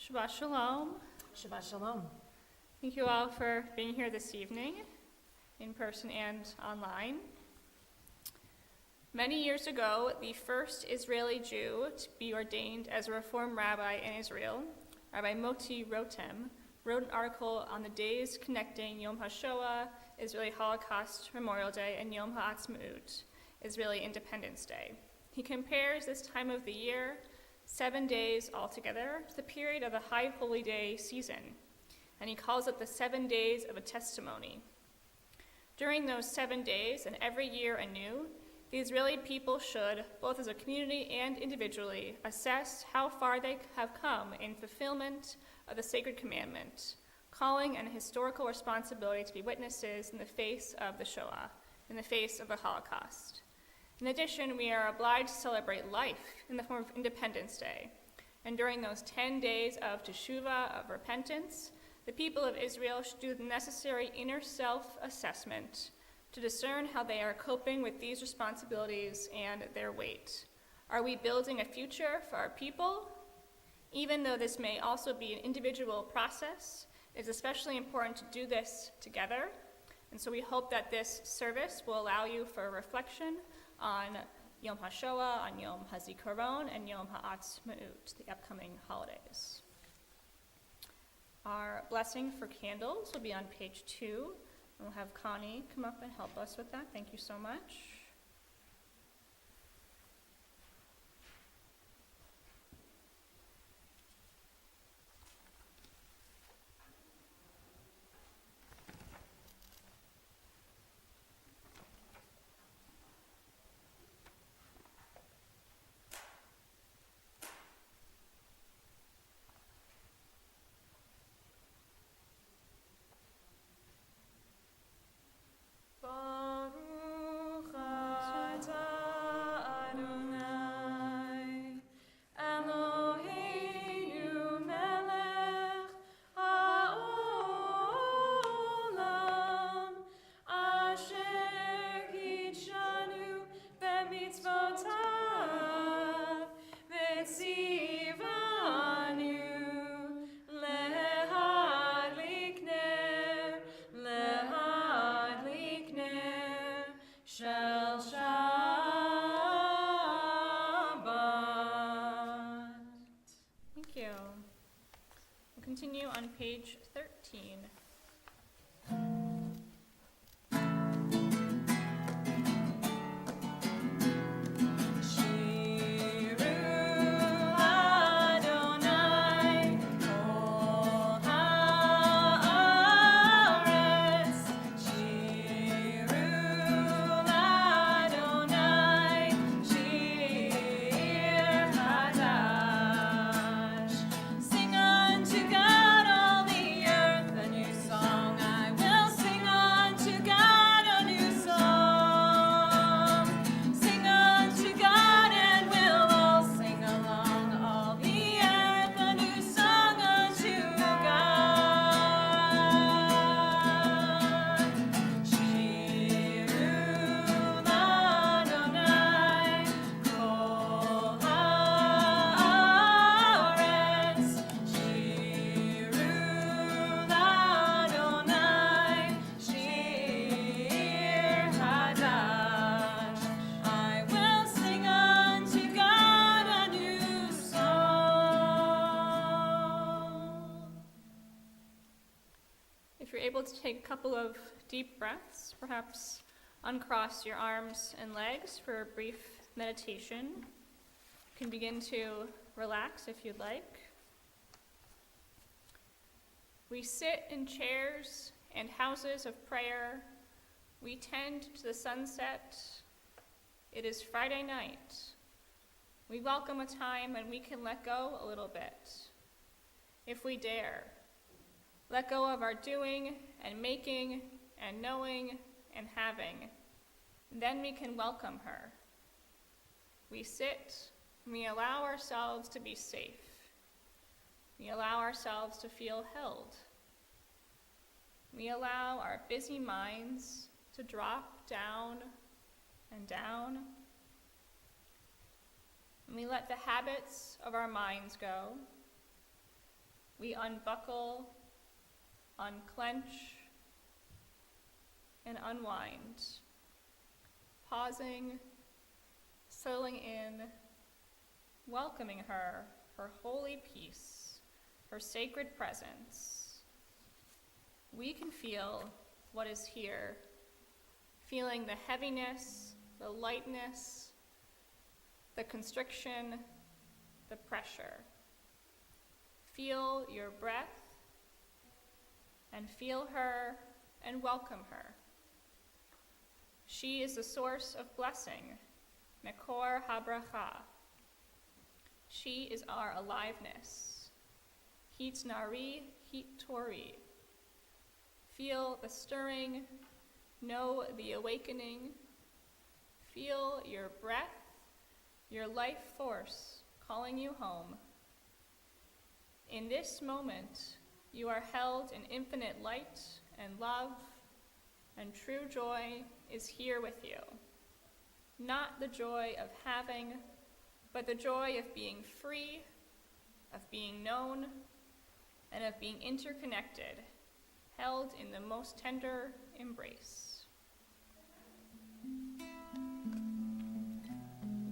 Shabbat Shalom. Shabbat Shalom. Thank you all for being here this evening, in person and online. Many years ago, the first Israeli Jew to be ordained as a Reform rabbi in Israel, Rabbi Moti Rotem, wrote an article on the days connecting Yom HaShoah, Israeli Holocaust Memorial Day, and Yom HaAtzmaut, Israeli Independence Day. He compares this time of the year, 7 days altogether, to the period of the High Holy Day season, and he calls it the 7 days of a testimony. During those 7 days, and every year anew, the Israeli people should, both as a community and individually, assess how far they have come in fulfillment of the sacred commandment, calling an historical responsibility to be witnesses in the face of the Shoah, in the face of the Holocaust. In addition, we are obliged to celebrate life in the form of Independence Day. And during those 10 days of teshuvah, of repentance, the people of Israel should do the necessary inner self-assessment to discern how they are coping with these responsibilities and their weight. Are we building a future for our people? Even though this may also be an individual process, it is especially important to do this together. And so we hope that this service will allow you for reflection on Yom HaShoah, on Yom HaZikaron, and Yom HaAtzmaut, the upcoming holidays. Our blessing for candles will be on page 2, and we'll have Connie come up and help us with that. Thank you so much. Baruch atah Adonai, Eloheinu melech haolam, asher kitshanu b'mitzvotav, v'tzivanu lehadlik ner shel Shabbat. Thank you. We'll continue on page 13. Shiru Adonai kol haaretz, Shiru Adonai shir hadash. Sing unto God all the earth a new song. I will sing unto God a new song. Sing unto God and we'll all sing along, all the earth, a new song unto God. Shiru Adonai kol haaretz, Shiru Adonai shir hadash. I will sing unto God a new song. If you're able to take a couple of deep breaths, perhaps uncross your arms and legs for a brief meditation. You can begin to relax if you'd like. We sit in chairs and houses of prayer. We tend to the sunset. It is Friday night. We welcome a time when we can let go a little bit, if we dare. Let go of our doing and making and knowing and having. Then we can welcome her. We sit, and we allow ourselves to be safe. We allow ourselves to feel held. We allow our busy minds to drop down and down. And we let the habits of our minds go. we unbuckle, unclench, and unwind, pausing, settling in, welcoming her holy peace, her sacred presence. We can feel what is here, feeling the heaviness, the lightness, the constriction, the pressure. Feel your breath and feel her and welcome her. She is the source of blessing, Mekor HaBracha. She is our aliveness, Hit Nari, Hit Tori. Feel the stirring, know the awakening. Feel your breath, your life force calling you home. In this moment, you are held in infinite light and love, and true joy is here with you. Not the joy of having, but the joy of being free, of being known, and of being interconnected, held in the most tender embrace.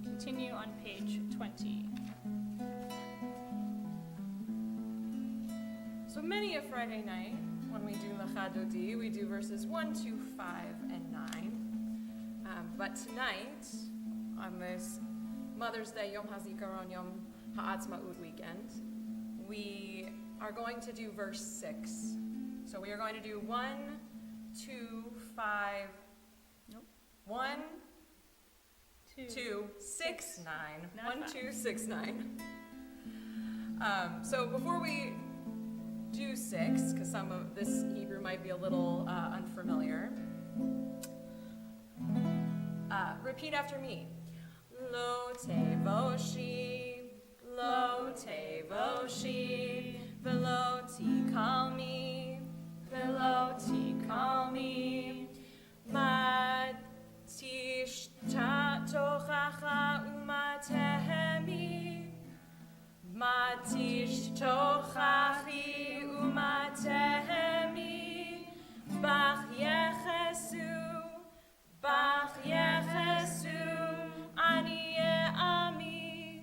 Continue on page 20. So many a Friday night, when we do Lecha Dodi, we do verses 1, 2, 5, and 9. But tonight, on this Mother's Day, Yom HaZikaron, Yom HaAtzmaut weekend, we are going to do verse 6. So we are going to do 1, 2, 5, Nope. 1, 2, 6, 9. Not 1, five. 2, 6, 9. So before we do 6, because some of this Hebrew might be a little unfamiliar, repeat after me. Lo tevoshi, lo tevoshi, velo tikalmi, velo tikalmi, ma tishtatochacha umatehemi, ma tishtochachi umatehemi, bach yechesu, bach yechesu, ani ami,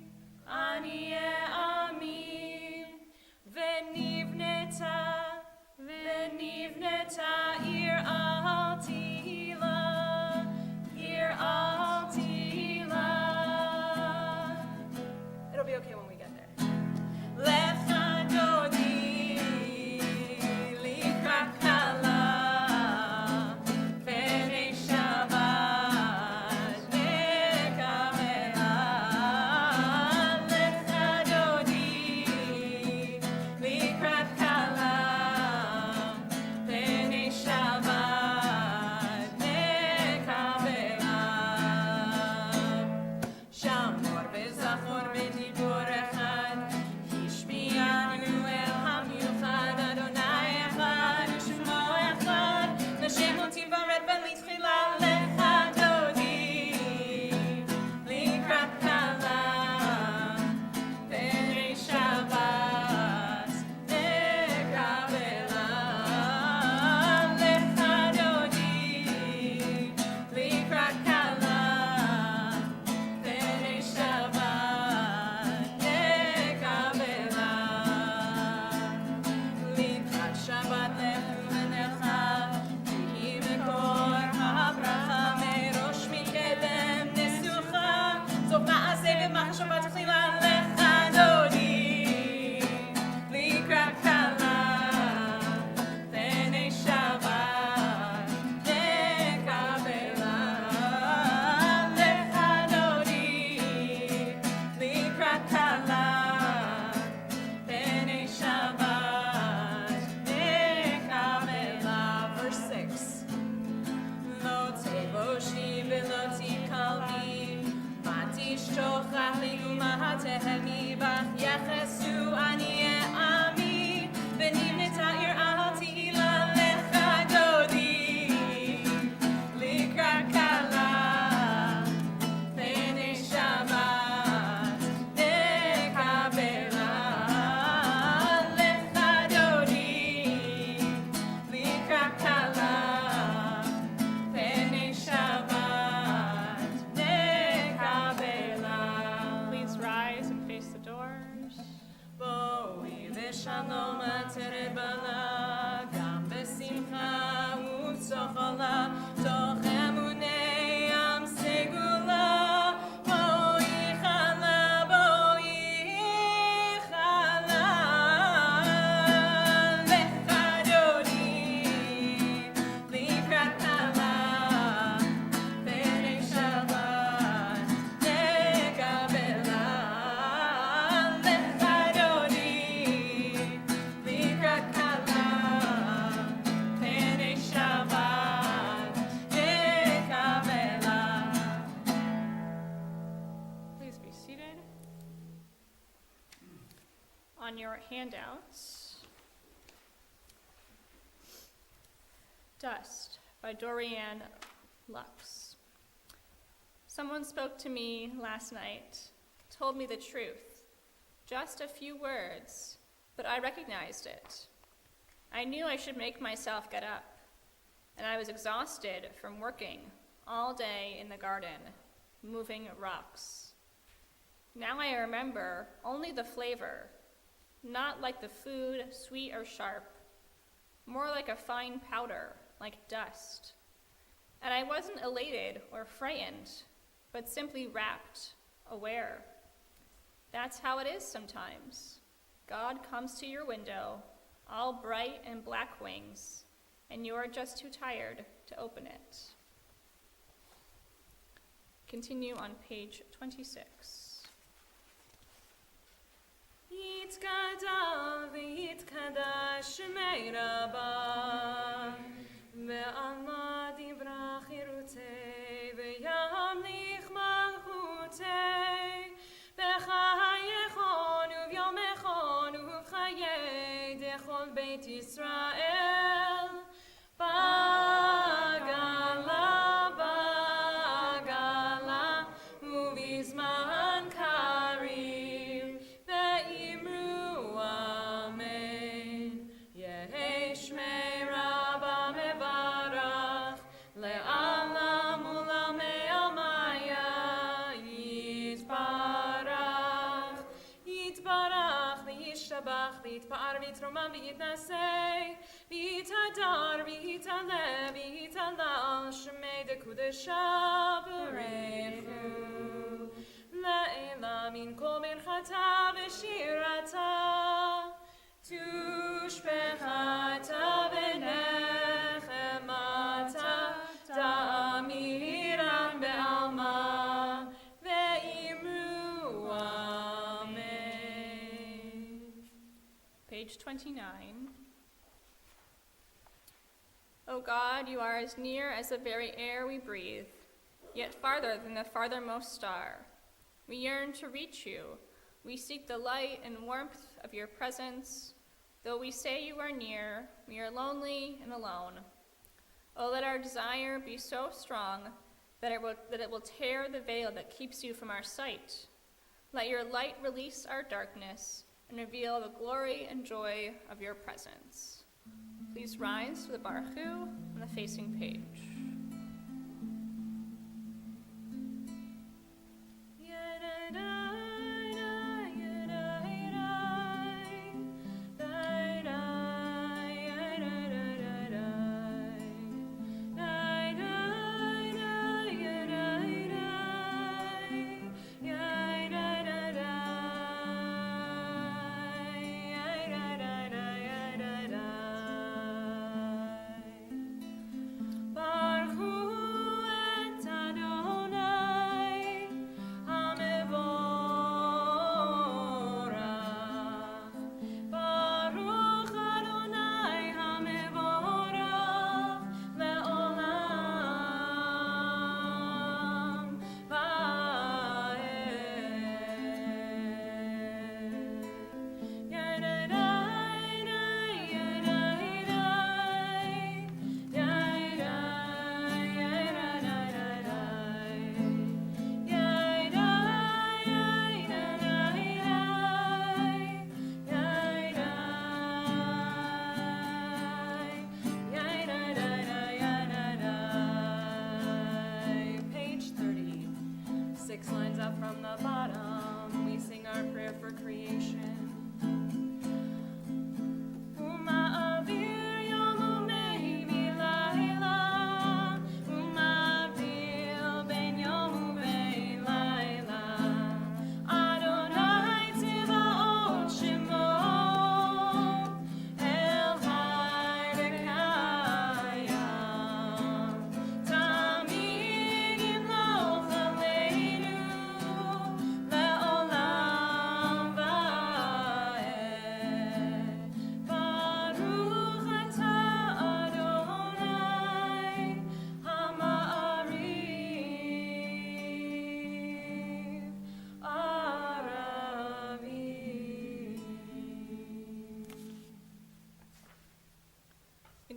בשלום עטרת בלה, גם בשמחה ובצחלה, תוך אמוני עם סגולה, בואי חלה, בואי חלה, לך אדוני, לקראת חלה, פני שבת נקבלה, לך אדוני, לקראת חלה, פני שבת נקבלה. Please be seated. On your handouts, Dust by Dorianne Lux. Someone spoke to me last night, told me the truth. Just a few words, but I recognized it. I knew I should make myself get up, and I was exhausted from working all day in the garden, moving rocks. Now I remember only the flavor, not like the food, sweet or sharp, more like a fine powder, like dust. And I wasn't elated or frightened, but simply rapt, aware. That's how it is sometimes. God comes to your window, all bright and black wings, and you are just too tired to open it. Continue on page 26. יתגדל ויתקדש שמי רבה, ועלמא דיברה חירותי, וימליך מלכותי, בחייכון וביומכון ובחיי דכל בית ישראל, בגלה, בגלה, ובזמן קריב, ואמרו אמן. יהי שמי רבה מברך, לעלם ולעולמי עלמיה, יתברך, יתברך וישתבח, ויתפאר ויתרומם ויתנשא, ויתהדר ויתעלה ויתהלל, שמי דקודשה ברכו. לעילה מן כל ברכתה ושירתה, תושבחתה ונחמתה, תאמירם בעלמא, ואמרו אמן. Page 29. O God, you are as near as the very air we breathe, yet farther than the farthermost star. We yearn to reach you. We seek the light and warmth of your presence. Though we say you are near, we are lonely and alone. Oh, let our desire be so strong that it will tear the veil that keeps you from our sight. Let your light release our darkness and reveal the glory and joy of your presence. Please rise for the Baruchu on the facing page. Bye.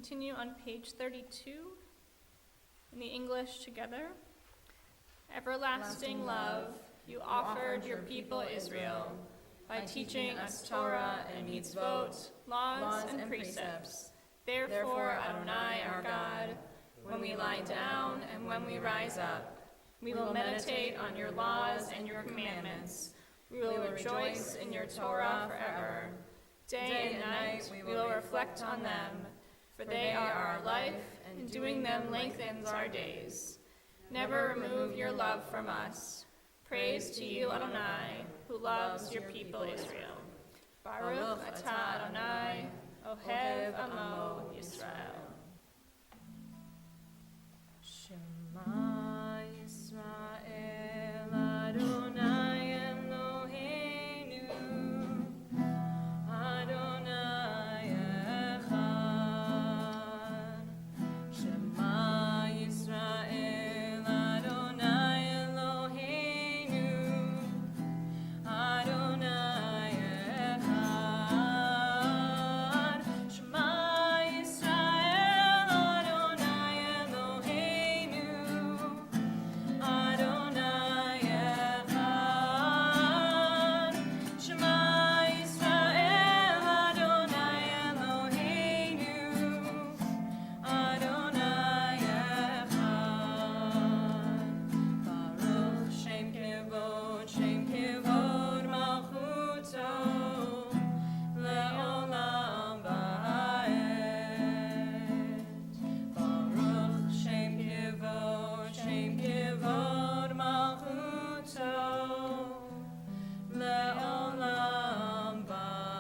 continue on page 32 in the English together. Everlasting love, you offered your people Israel by teaching us Torah and mitzvot, laws and precepts. Therefore, Adonai, our God, when we lie down and when we rise up, we will meditate on your laws and your commandments. We will rejoice in your Torah forever. Day and night we will reflect on them, for they are our life, and doing them lengthens our days. Never remove your love from us. Praise to you, Adonai, who loves your people Israel. Baruch atah Adonai, Ohev Amo Yisrael. Shema Yisrael Adonai Eloheinu Adonai Echad. Shema Yisrael Adonai Eloheinu Adonai Echad. Shema Yisrael Adonai Eloheinu Adonai Echad. Shema Yisrael Adonai Eloheinu Adonai Echad. Baruch Shem Kevod Malchuto Le'olam Va'ed. Baruch Shem Kevod Malchuto Le'olam Va'ed.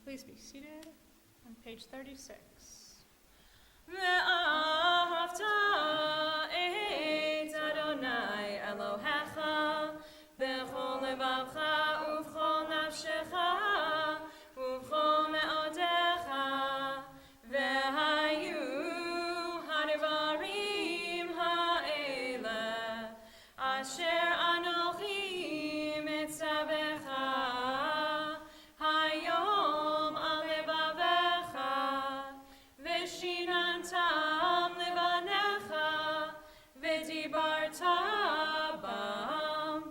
Please be seated on page 36. ואהבת את אדוני אלוהיך בכל לבבך ובכל נפשך ובכל מאודיך והיו הדברים האלה אשר אנוכי מצווך היום על לבבך ושיננתם לבניך ודיברת בם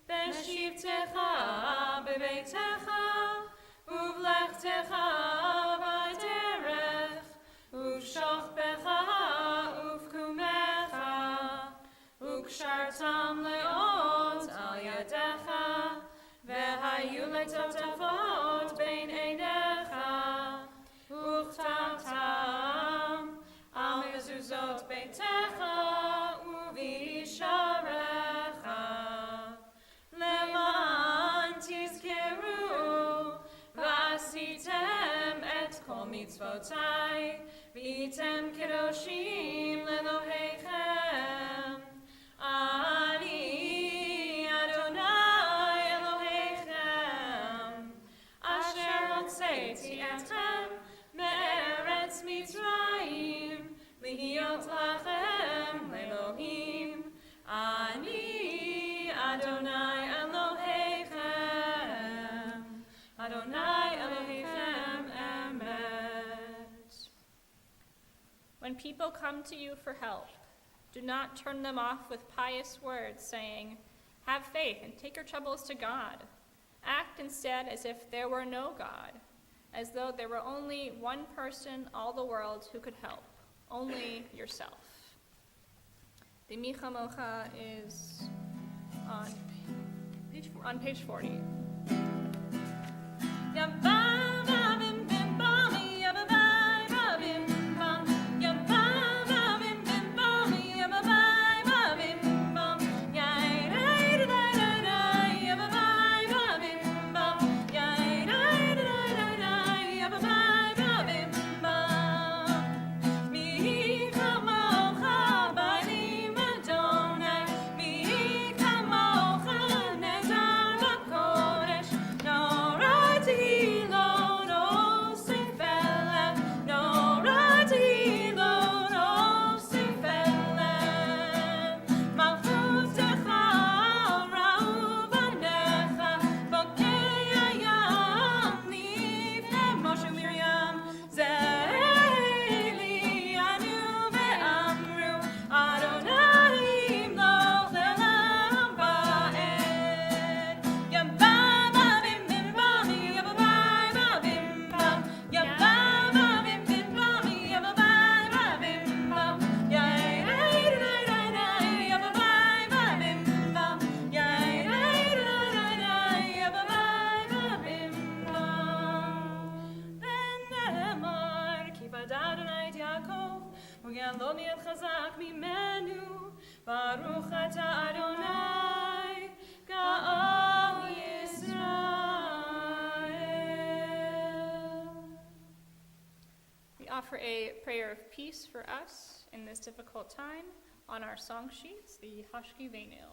בשבתך בביתך ובלכתך בדרך ובשוכבך ובקומך וקשרתם לאות על ידיך והיו לטפטפות בין עיניך וכתבתם על מזוזות ביתך ובשעריך למען תזכרו ועשיתם את כל מצוותיי והייתם קדושים לאלוהיכם. אני אדוני אלוהיכם אשר הוצאתי אתכם מארץ מצרים להיות לכם לאלוהים. אני אדוני אלוהיכם, אדוני אלוהיכם אמת. When people come to you for help, do not turn them off with pious words, saying, "Have faith and take your troubles to God." Act instead as if there were no God, as though there were only one person, all the world, who could help, only yourself. The Mi Chamocha is on page 40. Adonai, לא מי חזק ממנו, ברוך אתה אדוני, גאל ישראל. We offer a prayer of peace for us in this difficult time on our song sheets, the Hashki Venu.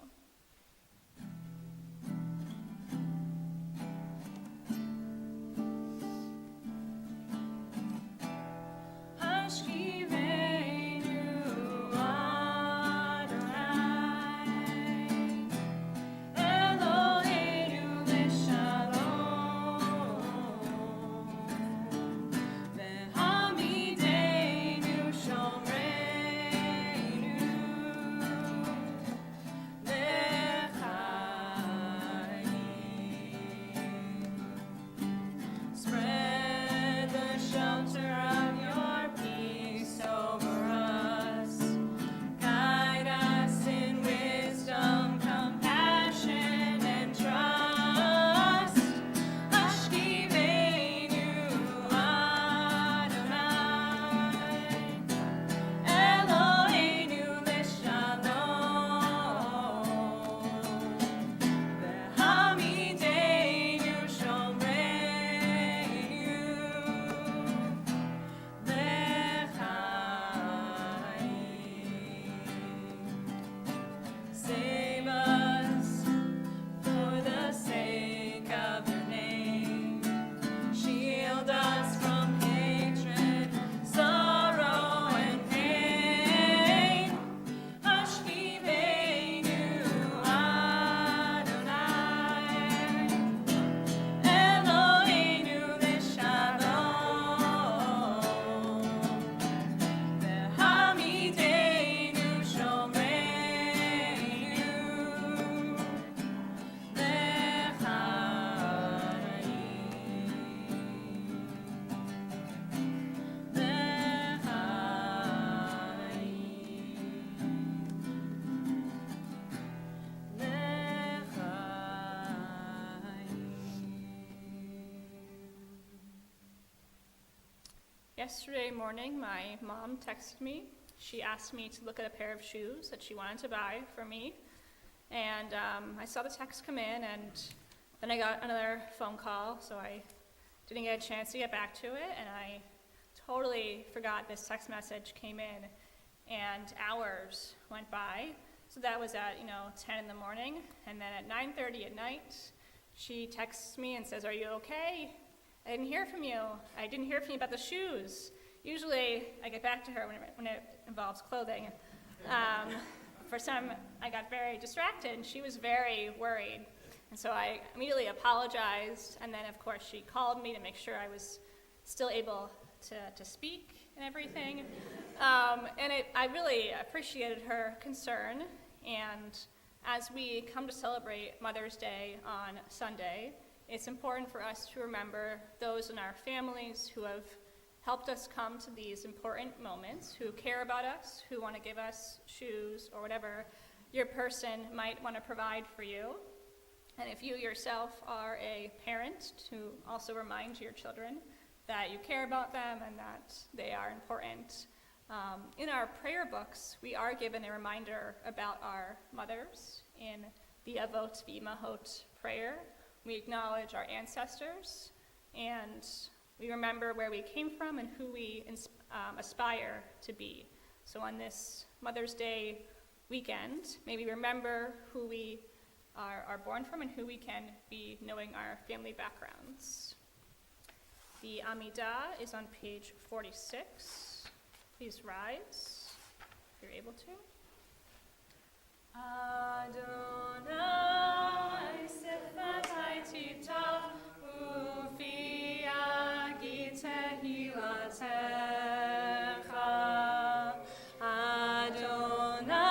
Yesterday morning, my mom texted me. She asked me to look at a pair of shoes that she wanted to buy for me. And I saw the text come in, and then I got another phone call, so I didn't get a chance to get back to it, and I totally forgot this text message came in, and hours went by. So that was at 10 in the morning, and then at 9:30 at night, she texts me and says, "Are you okay? I didn't hear from you. I didn't hear from you about the shoes." Usually, I get back to her when it involves clothing. For some, I got very distracted, and she was very worried. And so I immediately apologized, and then, of course, she called me to make sure I was still able to speak and everything. I really appreciated her concern, and as we come to celebrate Mother's Day on Sunday, it's important for us to remember those in our families who have helped us come to these important moments, who care about us, who want to give us shoes or whatever your person might want to provide for you. And if you yourself are a parent, to also remind your children that you care about them and that they are important. In our prayer books, we are given a reminder about our mothers in the Avot V'Imahot prayer. We acknowledge our ancestors, and we remember where we came from and who we aspire to be. So on this Mother's Day weekend, may we remember who we are born from and who we can be, knowing our family backgrounds. The Amidah is on page 46. Please rise if you're able to. Adonai Sifatai Tita Ufi Agi Tehilatecha. Adonai,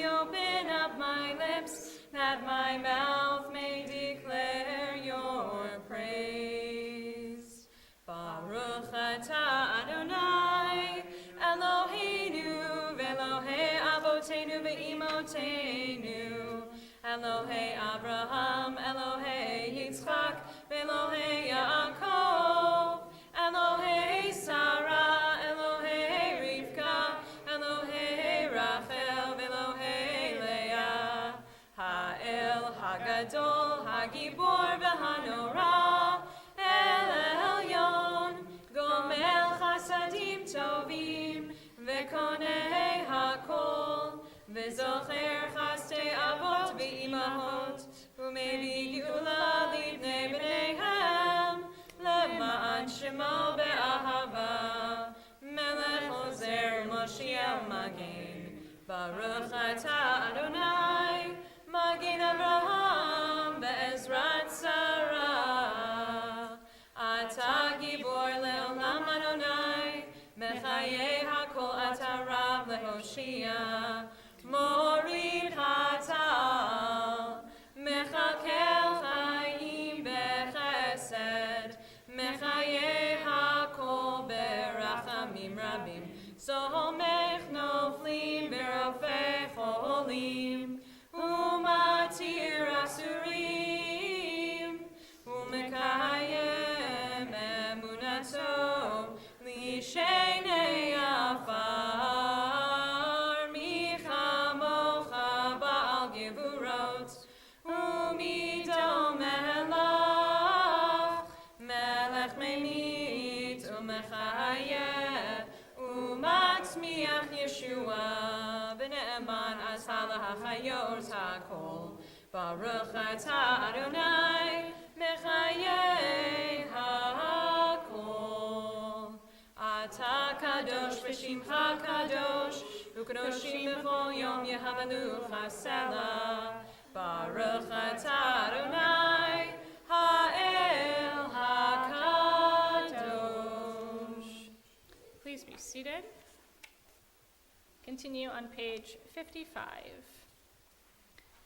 open up my lips that my mouth may declare your praise. Baruch atah Adonai Eloheinu ve'Elohei Avotenu ve'imotenu, Elohei Abraham, Elohei Yitzchak, ve'Elohei Yaakov, Elohei Sarah, Elohei Rivka, Hagadol, Hagibor, V'Hanora, El Elyon, Gomel Chasadim Tovim, V'Konei Hakol, V'Zocher Chaste Avot V'Imahot, U'Mevi Geula Livnei B'neihem, Lema'an Shemo Be'ahava, Melech Ozer Moshiach Magen, Baruch Atah Adonai, Magen Avraham Be'ezrat Sarah. Atah Gibor Le'olam Adonai, Mechayeh HaKol Atah Rab Le'Hoshia, Morid Hatal, Mechakel Chaim Bechesed, Mechayeh HaKol Berachamim Rabim, Somech Noflim Berofei Cholim, Umatir Asurim, Umekayem Emunato, Lishenei Afar, Michamocha Baal Gevurot, Umidom Melach, Melech Memit, Umechayeh, Umatzmiach Yeshua, B'ne'eman Ashala HaChayot HaKol, Baruch Atah Adonai, Mechayeh HaKol. Atah Kadosh V'Shimcha Kadosh, U'Kadoshim B'chol Yom Yehavelucha Selah, Baruch Atah Adonai, Ha'el HaKadosh. Please be seated. Continue on page 55.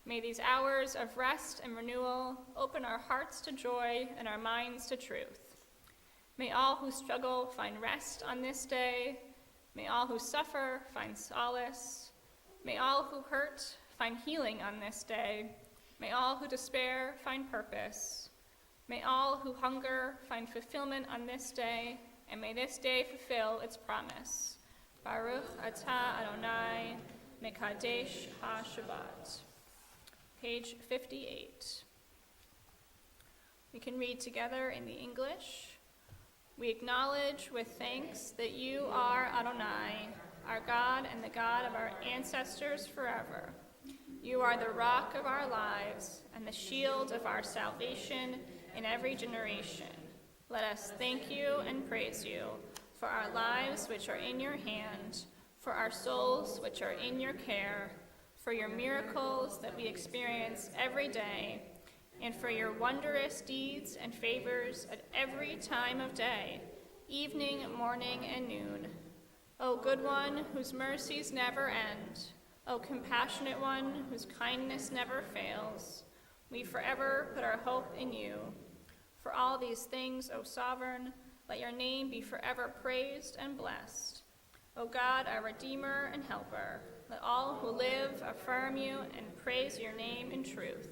May these hours of rest and renewal open our hearts to joy and our minds to truth. May all who struggle find rest on this day. May all who suffer find solace. May all who hurt find healing on this day. May all who despair find purpose. May all who hunger find fulfillment on this day, and may this day fulfill its promise. Baruch Atah Adonai, Mekadesh HaShabbat. Page 58. We can read together in the English. We acknowledge with thanks that you are Adonai, our God and the God of our ancestors forever. You are the rock of our lives and the shield of our salvation in every generation. Let us thank you and praise you for our lives which are in your hand, for our souls which are in your care, for your miracles that we experience every day, and for your wondrous deeds and favors at every time of day, evening, morning, and noon. O good one, whose mercies never end, O compassionate one, whose kindness never fails, we forever put our hope in you. For all these things, O sovereign, let your name be forever praised and blessed. O God, our Redeemer and Helper, let all who live affirm you and praise your name in truth.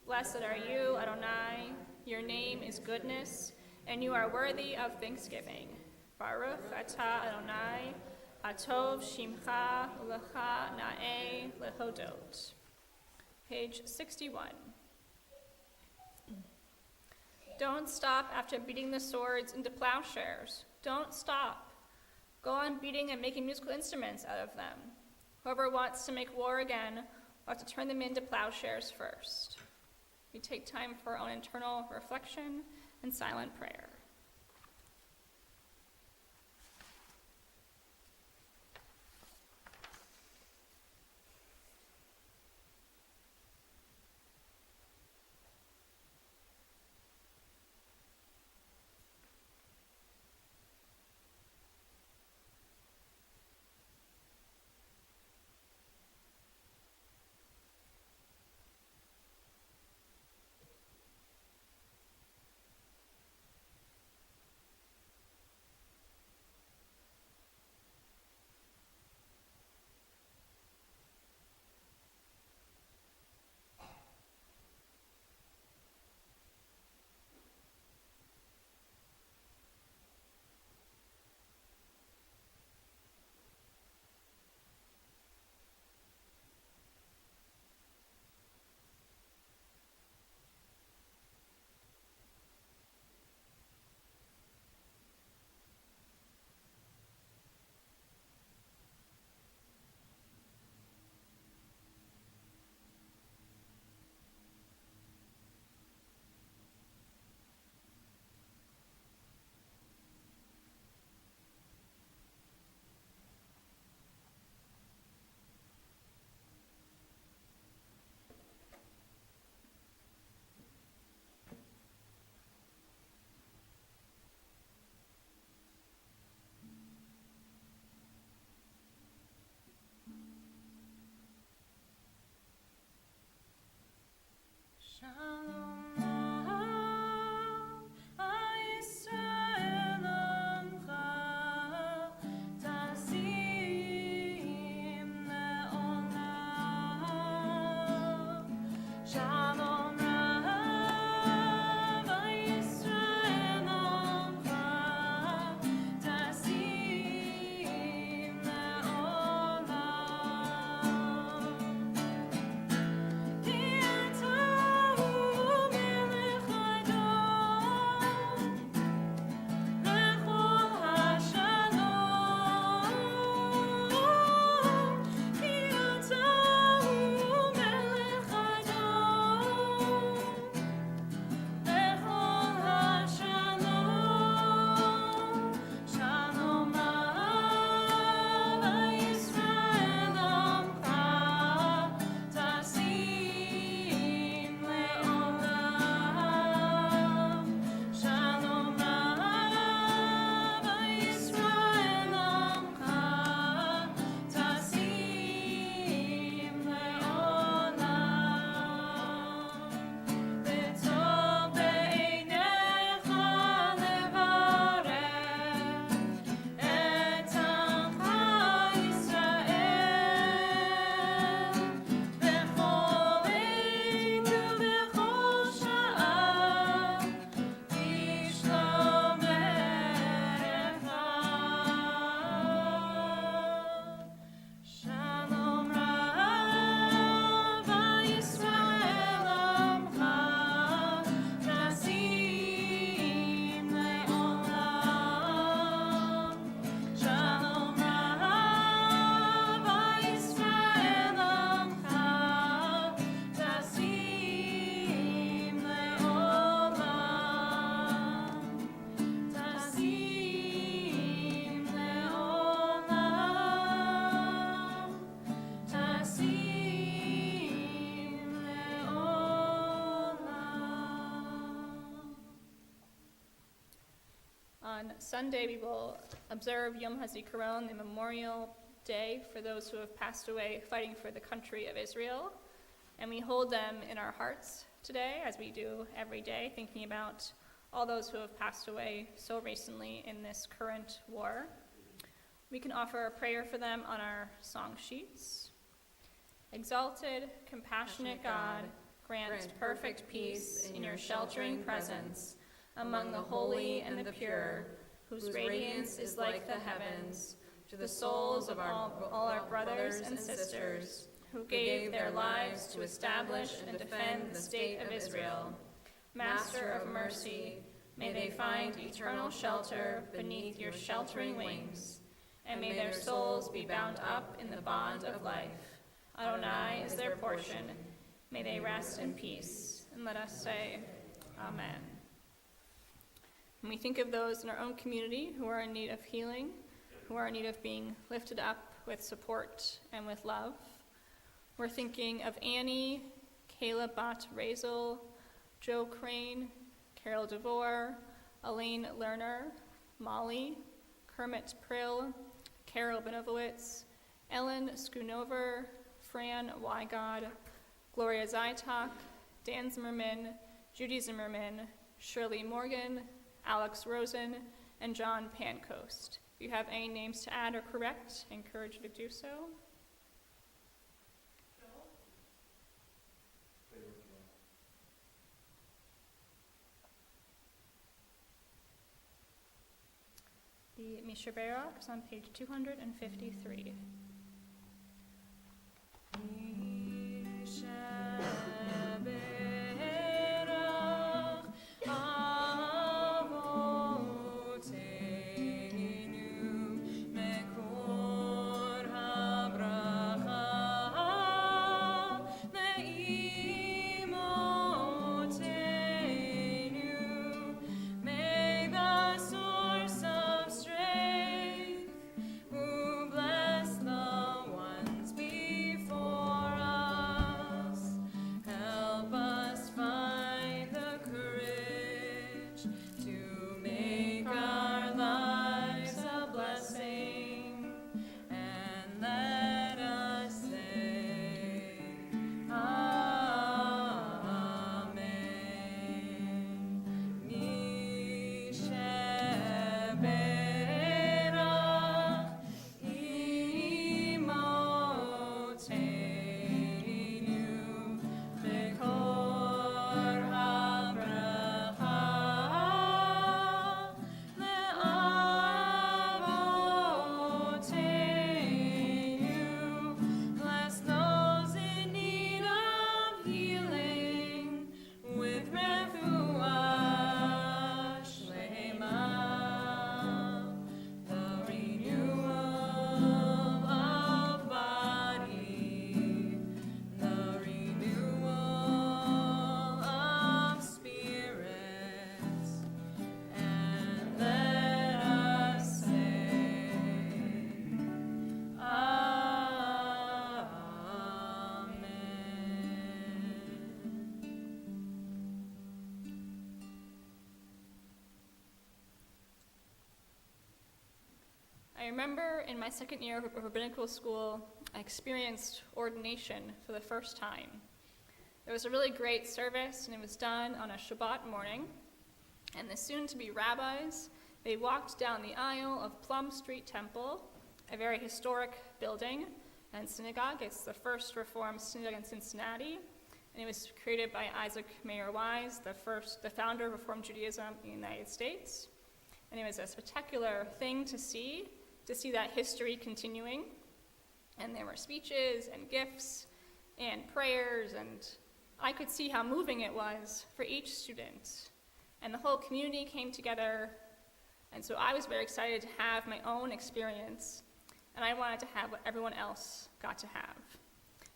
Blessed are you, Adonai. Your name is goodness, and you are worthy of thanksgiving. Baruch atah Adonai, Atov Shimcha Ulecha Na'eh Lehodot. Page 61. Don't stop after beating the swords into plowshares. Don't stop. Go on beating and making musical instruments out of them. Whoever wants to make war again will have to turn them into plowshares first. We take time for our own internal reflection and silent prayer. On Sunday, we will observe Yom HaZikaron, the memorial day for those who have passed away fighting for the country of Israel. And we hold them in our hearts today, as we do every day, thinking about all those who have passed away so recently in this current war. We can offer a prayer for them on our song sheets. Exalted, compassionate God, grant perfect peace in your sheltering presence among the holy and the pure, whose radiance is like the heavens, to the souls of all our brothers and sisters who gave their lives to establish and defend the state of Israel. Master of mercy, may they find eternal shelter beneath your sheltering wings, and may their souls be bound up in the bond of life. Adonai is their portion. May they rest in peace. And let us say, Amen. When we think of those in our own community who are in need of healing, who are in need of being lifted up with support and with love, we're thinking of Annie, Kayla Bat Razel, Joe Crane, Carol DeVore, Elaine Lerner, Molly, Kermit Prill, Carol Benovowitz, Ellen Schoonover, Fran Wygod, Gloria Zytok, Dan Zimmerman, Judy Zimmerman, Shirley Morgan, Alex Rosen, and John Pancoast. If you have any names to add or correct, I encourage you to do so. The Misha Barak is on page 253. I remember in my second year of rabbinical school, I experienced ordination for the first time. It was a really great service, and it was done on a Shabbat morning. And the soon-to-be rabbis, they walked down the aisle of Plum Street Temple, a very historic building and synagogue. It's the first Reformed synagogue in Cincinnati, and it was created by Isaac Mayer Wise, the founder of Reformed Judaism in the United States. And it was a spectacular thing to see that history continuing. And there were speeches and gifts and prayers, and I could see how moving it was for each student. And the whole community came together, and so I was very excited to have my own experience, and I wanted to have what everyone else got to have.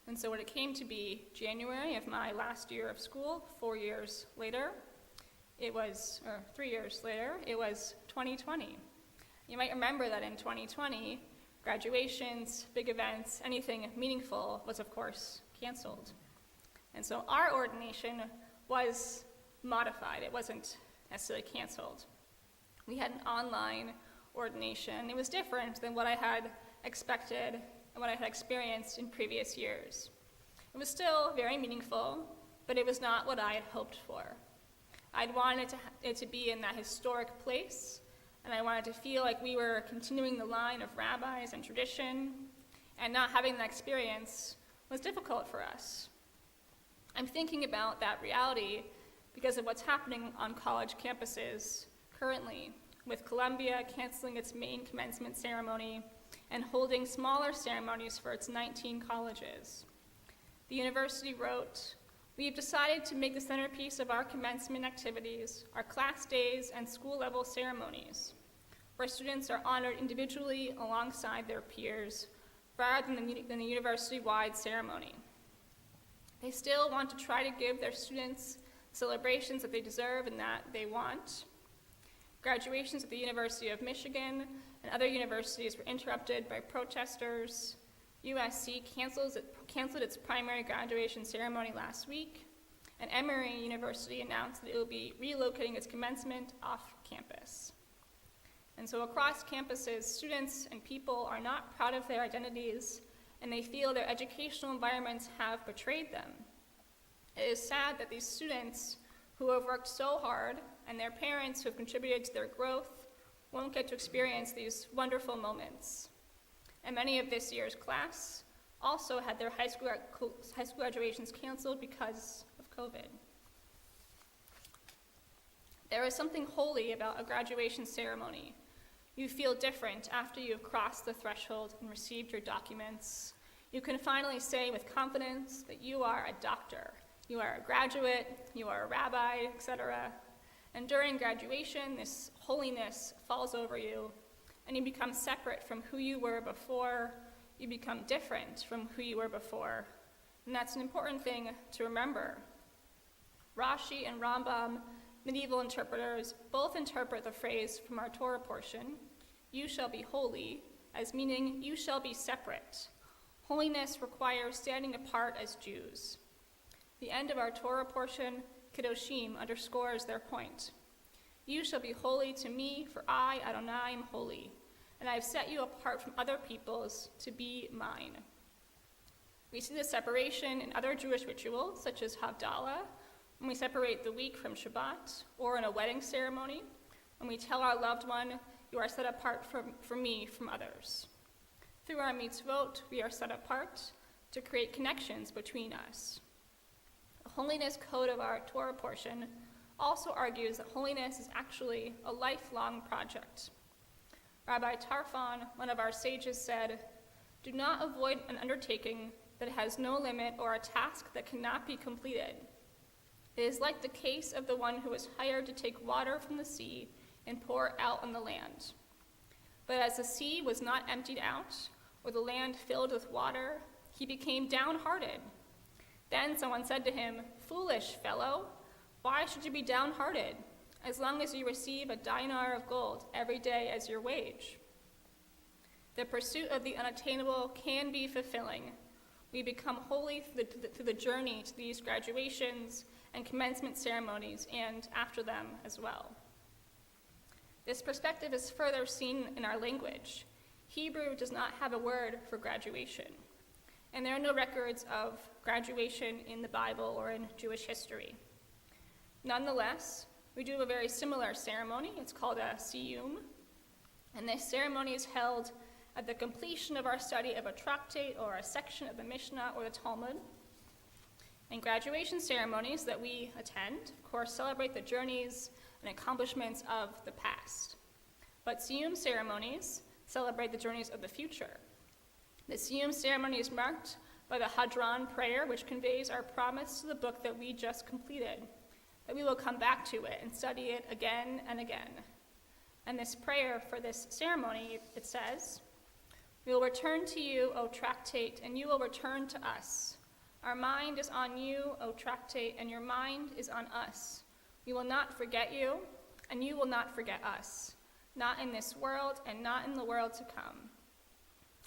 And so when it came to be January of my last year of school, 3 years later, it was 2020. You might remember that in 2020, graduations, big events, anything meaningful was, of course, canceled. And so our ordination was modified. It wasn't necessarily canceled. We had an online ordination. It was different than what I had expected and what I had experienced in previous years. It was still very meaningful, but it was not what I had hoped for. I'd wanted it to be in that historic place, and I wanted to feel like we were continuing the line of rabbis and tradition, and not having that experience was difficult for us. I'm thinking about that reality because of what's happening on college campuses currently, with Columbia canceling its main commencement ceremony and holding smaller ceremonies for its 19 colleges. The university wrote, "We've decided to make the centerpiece of our commencement activities our class days and school-level ceremonies, where students are honored individually alongside their peers, rather than the university-wide ceremony. They still want to try to give their students celebrations that they deserve and that they want. Graduations at the University of Michigan and other universities were interrupted by protesters. USC canceled its primary graduation ceremony last week, and Emory University announced that it will be relocating its commencement off campus." And so across campuses, students and people are not proud of their identities, and they feel their educational environments have betrayed them. It is sad that these students who have worked so hard and their parents who have contributed to their growth won't get to experience these wonderful moments. And many of this year's class also had their high school graduations canceled because of COVID. There is something holy about a graduation ceremony. You feel different after you have crossed the threshold and received your documents. You can finally say with confidence that you are a doctor, you are a graduate, you are a rabbi, etc. And during graduation, this holiness falls over you, and you become separate from who you were before. You become different from who you were before. And that's an important thing to remember. Rashi and Rambam, medieval interpreters, both interpret the phrase from our Torah portion, "You shall be holy," as meaning you shall be separate. Holiness requires standing apart as Jews. The end of our Torah portion, Kedoshim, underscores their point. "You shall be holy to me, for I, Adonai, am holy, and I have set you apart from other peoples to be mine." We see this separation in other Jewish rituals, such as Havdalah, when we separate the week from Shabbat, or in a wedding ceremony, when we tell our loved one, "You are set apart for me from others." Through our mitzvot, we are set apart to create connections between us. The holiness code of our Torah portion also argues that holiness is actually a lifelong project. Rabbi Tarfon, one of our sages, said, "Do not avoid an undertaking that has no limit or a task that cannot be completed. It is like the case of the one who was hired to take water from the sea and pour it out on the land. But as the sea was not emptied out, or the land filled with water, he became downhearted. Then someone said to him, 'Foolish fellow, why should you be downhearted, as long as you receive a dinar of gold every day as your wage?' The pursuit of the unattainable can be fulfilling. We become holy through the journey to these graduations and commencement ceremonies, and after them as well." This perspective is further seen in our language. Hebrew does not have a word for graduation, and there are no records of graduation in the Bible or in Jewish history. Nonetheless, we do a very similar ceremony. It's called a siyum, and this ceremony is held at the completion of our study of a tractate or a section of the Mishnah or the Talmud. And graduation ceremonies that we attend, of course, celebrate the journeys and accomplishments of the past. But siyum ceremonies celebrate the journeys of the future. The siyum ceremony is marked by the Hadran prayer, which conveys our promise to the book that we just completed, that we will come back to it and study it again and again. And this prayer for this ceremony, it says, "We will return to you, O tractate, and you will return to us. Our mind is on you, O tractate, and your mind is on us. We will not forget you, and you will not forget us, not in this world and not in the world to come."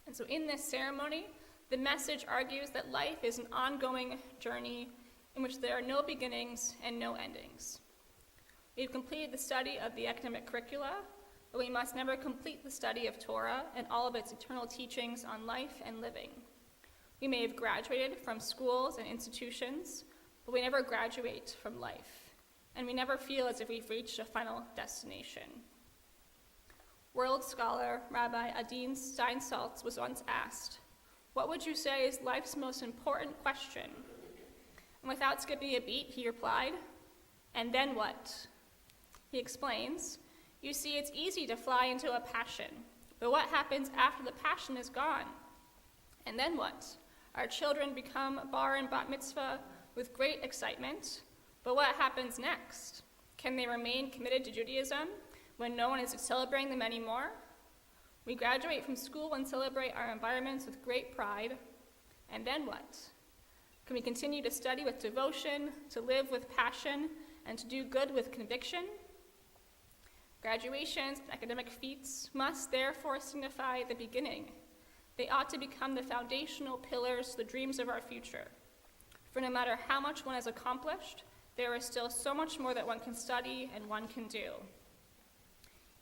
And so in this ceremony, the message argues that life is an ongoing journey in which there are no beginnings and no endings. We've completed the study of the academic curricula, but we must never complete the study of Torah and all of its eternal teachings on life and living. We may have graduated from schools and institutions, but we never graduate from life, and we never feel as if we've reached a final destination. World scholar Rabbi Adin Steinsaltz was once asked, "What would you say is life's most important question?" And without skipping a beat, he replied, "And then what?" He explains, "You see, it's easy to fly into a passion, but what happens after the passion is gone? And then what? Our children become bar and bat mitzvah with great excitement, but what happens next? Can they remain committed to Judaism when no one is celebrating them anymore? We graduate from school and celebrate our environments with great pride, and then what? Can we continue to study with devotion, to live with passion, and to do good with conviction? Graduations and academic feats must therefore signify the beginning. They ought to become the foundational pillars, the dreams of our future. For no matter how much one has accomplished, there is still so much more that one can study and one can do.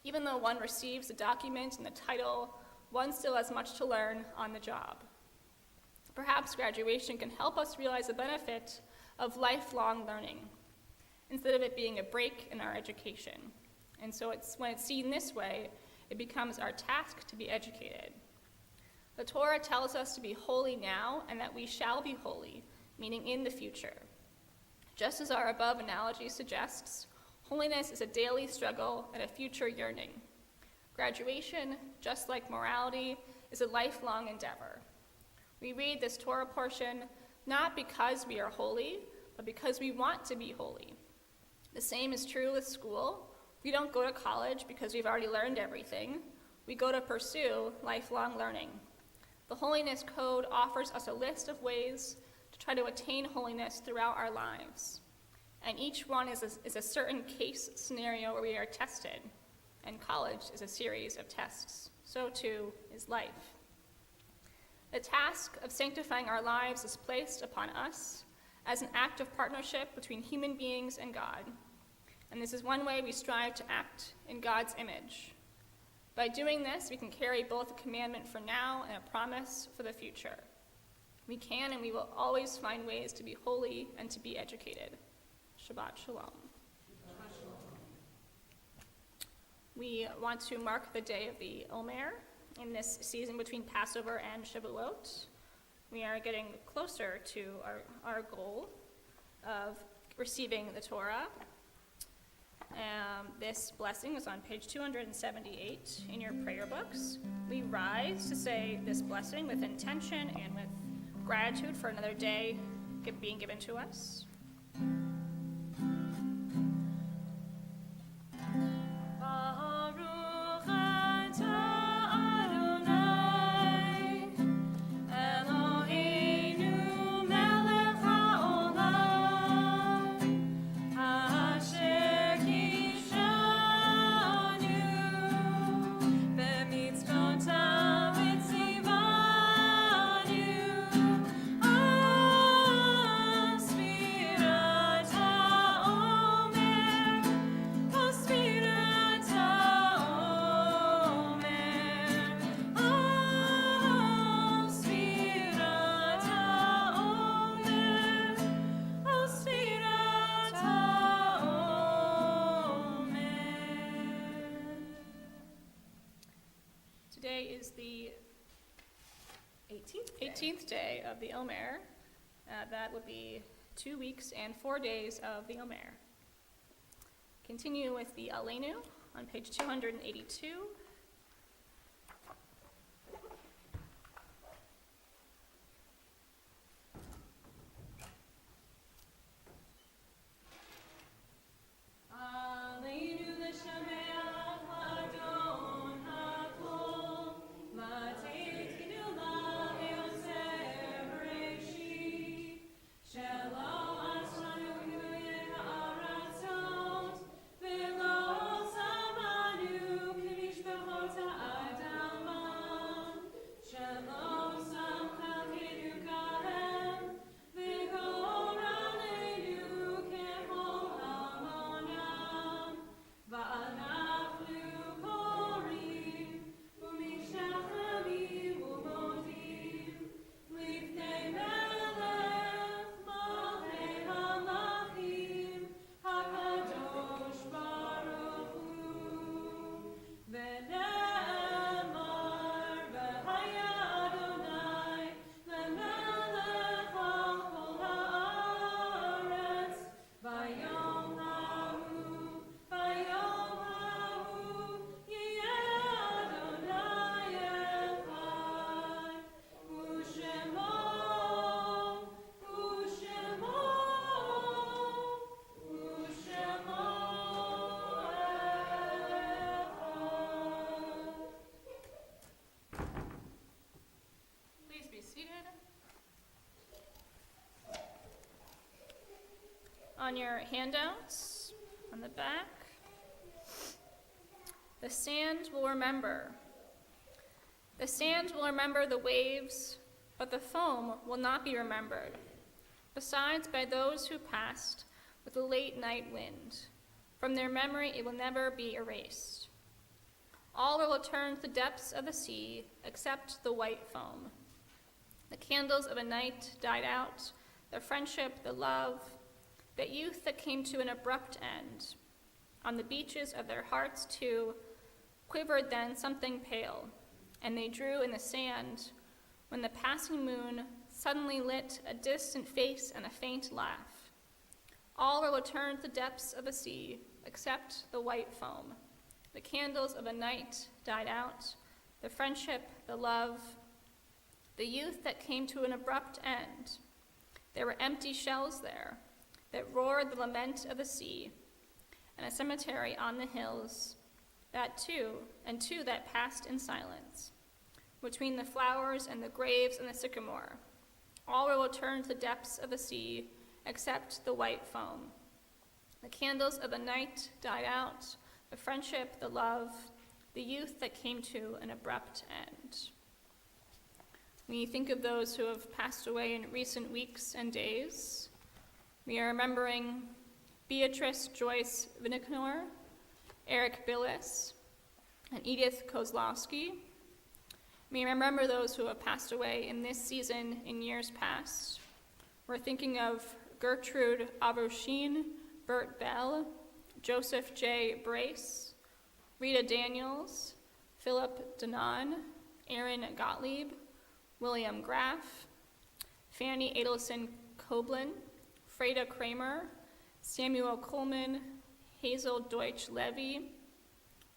Even though one receives the document and the title, one still has much to learn on the job. Perhaps graduation can help us realize the benefit of lifelong learning, instead of it being a break in our education. And so when it's seen this way, it becomes our task to be educated. The Torah tells us to be holy now and that we shall be holy, meaning in the future. Just as our above analogy suggests, holiness is a daily struggle and a future yearning. Graduation, just like morality, is a lifelong endeavor. We read this Torah portion not because we are holy, but because we want to be holy. The same is true with school. We don't go to college because we've already learned everything. We go to pursue lifelong learning. The Holiness Code offers us a list of ways to try to attain holiness throughout our lives. And each one is a certain case scenario where we are tested. And college is a series of tests. So too is life. The task of sanctifying our lives is placed upon us as an act of partnership between human beings and God. And this is one way we strive to act in God's image. By doing this, we can carry both a commandment for now and a promise for the future. We can and we will always find ways to be holy and to be educated. Shabbat Shalom. We want to mark the day of the Omer in this season between Passover and Shavuot. We are getting closer to our goal of receiving the Torah. This blessing is on page 278 in your prayer books. We rise to say this blessing with intention and with gratitude for another day being given to us. Today is the 18th day of the Omer. That would be 2 weeks and 4 days of the Omer. Continue with the Aleinu on page 282. Velo samanu, kvish On your handouts, on the back, the sand will remember. The sand will remember the waves, but the foam will not be remembered, besides by those who passed with the late night wind. From their memory it will never be erased. All will return to the depths of the sea, except the white foam. The candles of a night died out, the friendship, the love, the youth that came to an abrupt end. On the beaches of their hearts, too, quivered then something pale, and they drew in the sand when the passing moon suddenly lit a distant face and a faint laugh. All will return to the depths of the sea, except the white foam. The candles of a night died out, the friendship, the love, the youth that came to an abrupt end. There were empty shells there that roared the lament of the sea, and a cemetery on the hills, that too, and two that passed in silence. Between the flowers and the graves and the sycamore, all will return to the depths of the sea, except the white foam. The candles of the night died out, the friendship, the love, the youth that came to an abrupt end. When you think of those who have passed away in recent weeks and days, we are remembering Beatrice Joyce Vinicnor, Eric Billis, and Edith Kozlowski. We remember those who have passed away in this season in years past. We're thinking of Gertrude Avoshin, Bert Bell, Joseph J. Brace, Rita Daniels, Philip Denon, Aaron Gottlieb, William Graff, Fanny Adelson Koblin, Freda Kramer, Samuel Coleman, Hazel Deutsch Levy,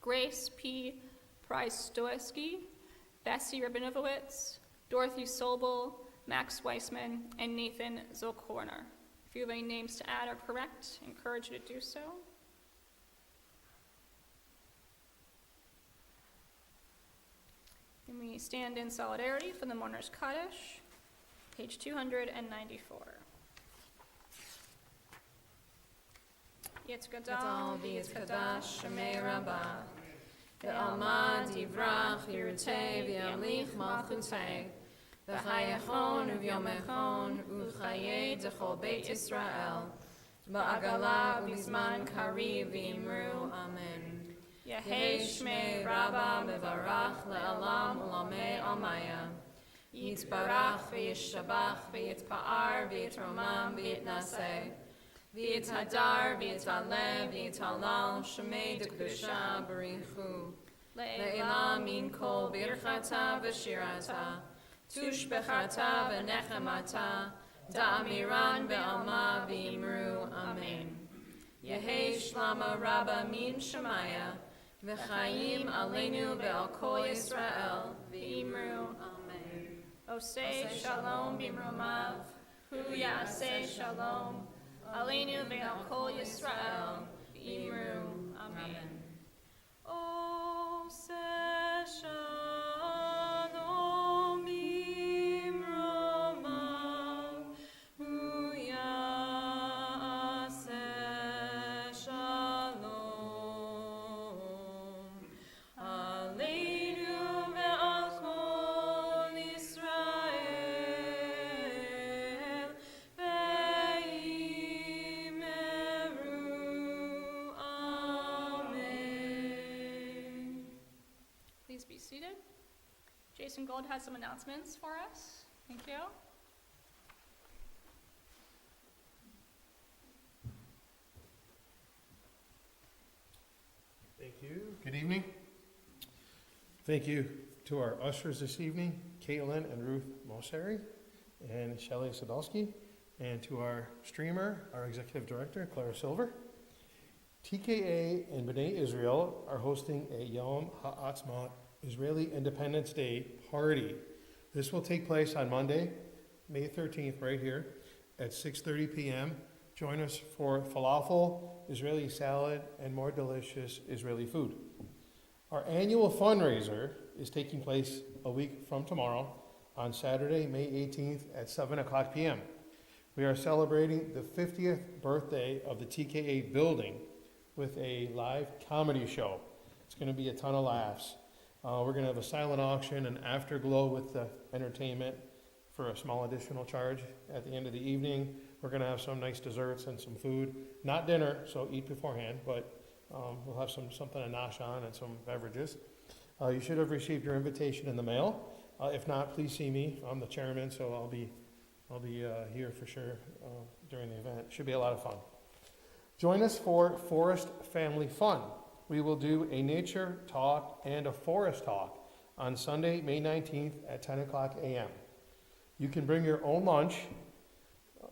Grace P. Price-Stoesky, Bessie Rabinovitz, Dorothy Sobel, Max Weissman, and Nathan Zilkorner. If you have any names to add or correct, I encourage you to do so. And we stand in solidarity for the Mourner's Kaddish, page 294. Gadol v'yitkadash shemei Rabbah, ve'alma divrach yirtei v'yamlich malchutei, v'chayechon u'vyomechon u'chayei d'chol Beit Yisrael, ba'agala u'bizman kari v'imru amen. Yehei shmei Rabbah mevarach le'alam u'lamei almaya, yitbarach v'yishabach v'yitpa'ar v'yitromam v'yitnaseh, V'yithadar, v'yitalev, v'yitalal, shemei d'kedusha barichu. Le'elam min kol birchata v'shirata, tushbechata v'nechemata, da'amiran be'alma v'imru, amen. Yehei shlama rabba min shemaya, v'chayim aleinu ve'al kol Yisrael, v'imru, amen. Oseh shalom b'imrumav, hu ya'aseh shalom, Aleinu ve'al kol Yisrael, v'imru, amen. O se shalom b'imromav, hu ya'aseh shalom. Aleinu ve'al kol Yisrael, Please be seated. Jason Gold has some announcements for us. Thank you. Thank you. Good evening. Thank you to our ushers this evening, Caitlin and Ruth Mosseri and Shelley Sadowski, and to our streamer, our executive director, Clara Silver. TKA and B'nai Israel are hosting a Yom HaAtzmaut Israeli Independence Day party. This will take place on Monday, May 13th, right here at 6:30 p.m. Join us for falafel, Israeli salad, and more delicious Israeli food. Our annual fundraiser is taking place a week from tomorrow on Saturday, May 18th at 7 o'clock p.m. We are celebrating the 50th birthday of the TKA building with a live comedy show. It's going to be a ton of laughs. We're going to have a silent auction and afterglow with the entertainment for a small additional charge at the end of the evening. We're going to have some nice desserts and some food. Not dinner, so eat beforehand, but we'll have something to nosh on and some beverages. You should have received your invitation in the mail. If not, please see me. I'm the chairman, so I'll be here for sure during the event. Should be a lot of fun. Join us for Forest Family Fun. We will do a nature talk and a forest talk on Sunday, May 19th at 10 o'clock a.m. You can bring your own lunch.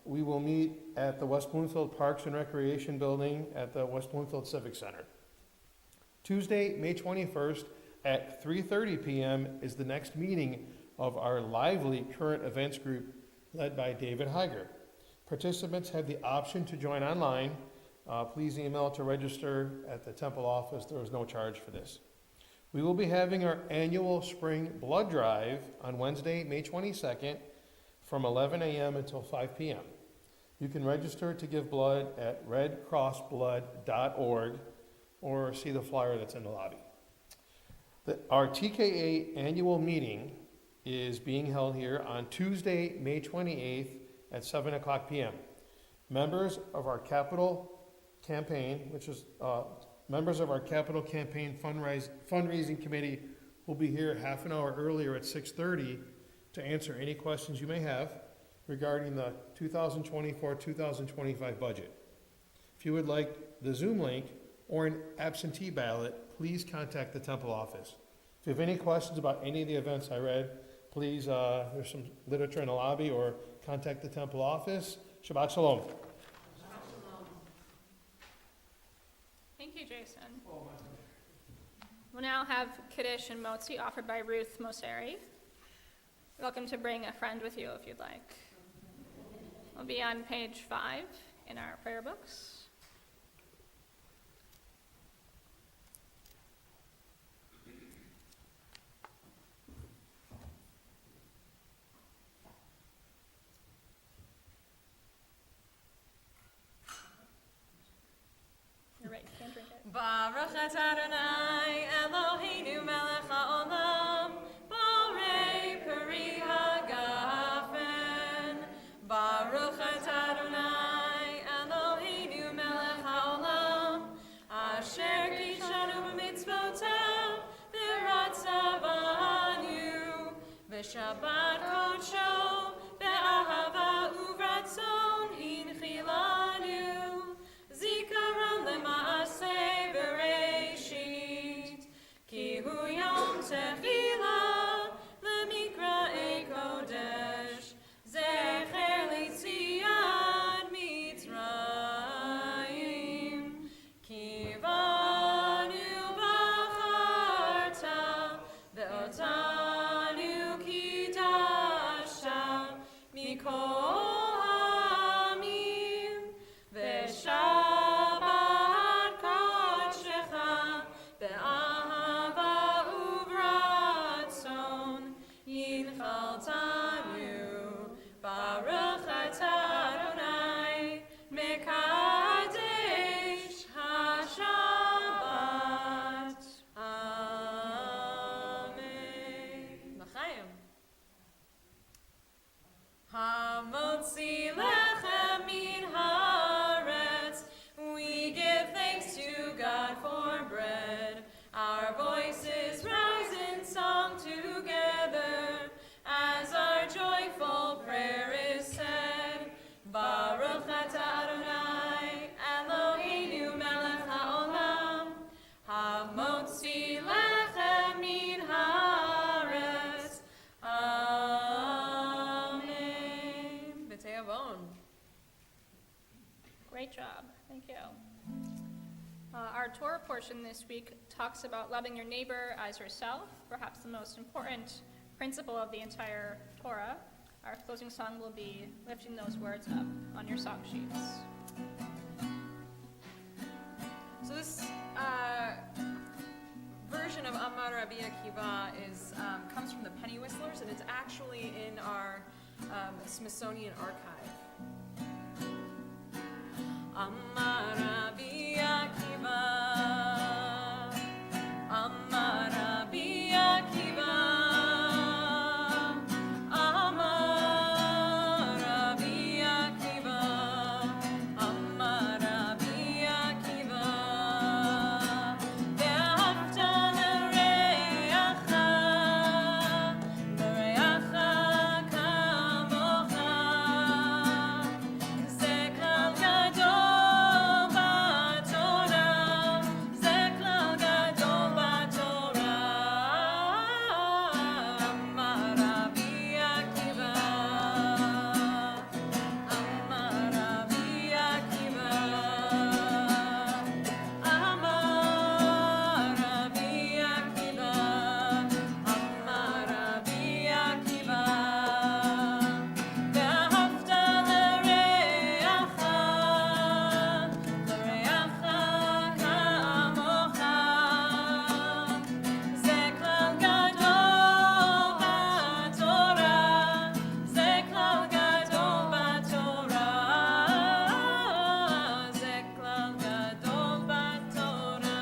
We will meet at the West Bloomfield Parks and Recreation Building at the West Bloomfield Civic Center. Tuesday, May 21st at 3:30 p.m. is the next meeting of our lively current events group led by David Heiger. Participants have the option to join online. Please email to register at the Temple office. There is no charge for this. We will be having our annual spring blood drive on Wednesday, May 22nd from 11 a.m. until 5 p.m. You can register to give blood at redcrossblood.org or see the flyer that's in the lobby. Our TKA annual meeting is being held here on Tuesday, May 28th at 7 o'clock p.m. Members of our capital campaign, fundraising committee will be here half an hour earlier at 6:30 to answer any questions you may have regarding the 2024-2025 budget. If you would like the Zoom link or an absentee ballot, please contact the Temple office. If you have any questions about any of the events I read, please, there's some literature in the lobby, or contact the Temple office. Shabbat Shalom. Thank you, Jason. We'll now have Kiddush and Motzi offered by Ruth Moseri. You're welcome to bring a friend with you if you'd like. We'll be on page 5 in our prayer books. You're right, you can't drink it. Baruch atah Adonai Eloheinu melech haolam borei peri hagafen. Baruch atah Adonai Eloheinu melech haolam asher kishanu b'mitzvotav v'ratzav banu v'shabbat kodsho be'ahava uvratzon hinchilanu zikaron lemaaseh bereshit ki hu yom tehila lemikra'ei kodesh zecher litziat mitzrayim ki banu bacharta ve'otanu kidashta mikol ha'amim ve'shabbat kodshecha be'ahava uvratzon yinchaltanu Baruch atah Adonai mekadesh hashabbat. Amen. L'chaim. Hamotzi lechem min haaretz. We give thanks to God for bread. Our voices rise in song together as our joyful prayer is said. Baruch atah Adonai Eloheinu melech haolam hamotzi lechem min haaretz. Amen. B'te'avon. Great job. Thank you. Our Torah portion this week talks about loving your neighbor as yourself, perhaps the most important principle of the entire Torah. Our closing song will be lifting those words up on your song sheets. So this version of Amar Rabbi Akiva comes from the Penny Whistlers, and it's actually in our Smithsonian archive. Amar Rabbi Akiva. Amar Rabbi Akiva. Amar Rabbi Akiva. Amar Rabbi Akiva. ואהבת לרעך כמוך. זה כלל גדול בתורה. זה כלל גדול בתורה. אמר רבי עקיבא. אמר רבי עקיבא. אמר רבי עקיבא. אמר רבי עקיבא. ואהבת לרעך כמוך. זה כלל גדול בתורה. זה כלל גדול בתורה. זה כלל גדול בתורה.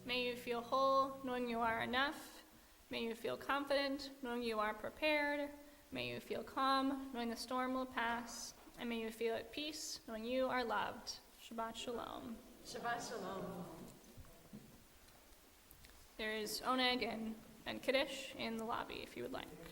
May you feel whole, knowing you are enough. May you feel confident, knowing you are prepared. May you feel calm, knowing the storm will pass. And may you feel at peace, knowing you are loved. Shabbat Shalom. Shabbat shalom. There is oneg and kiddush in the lobby if you would like.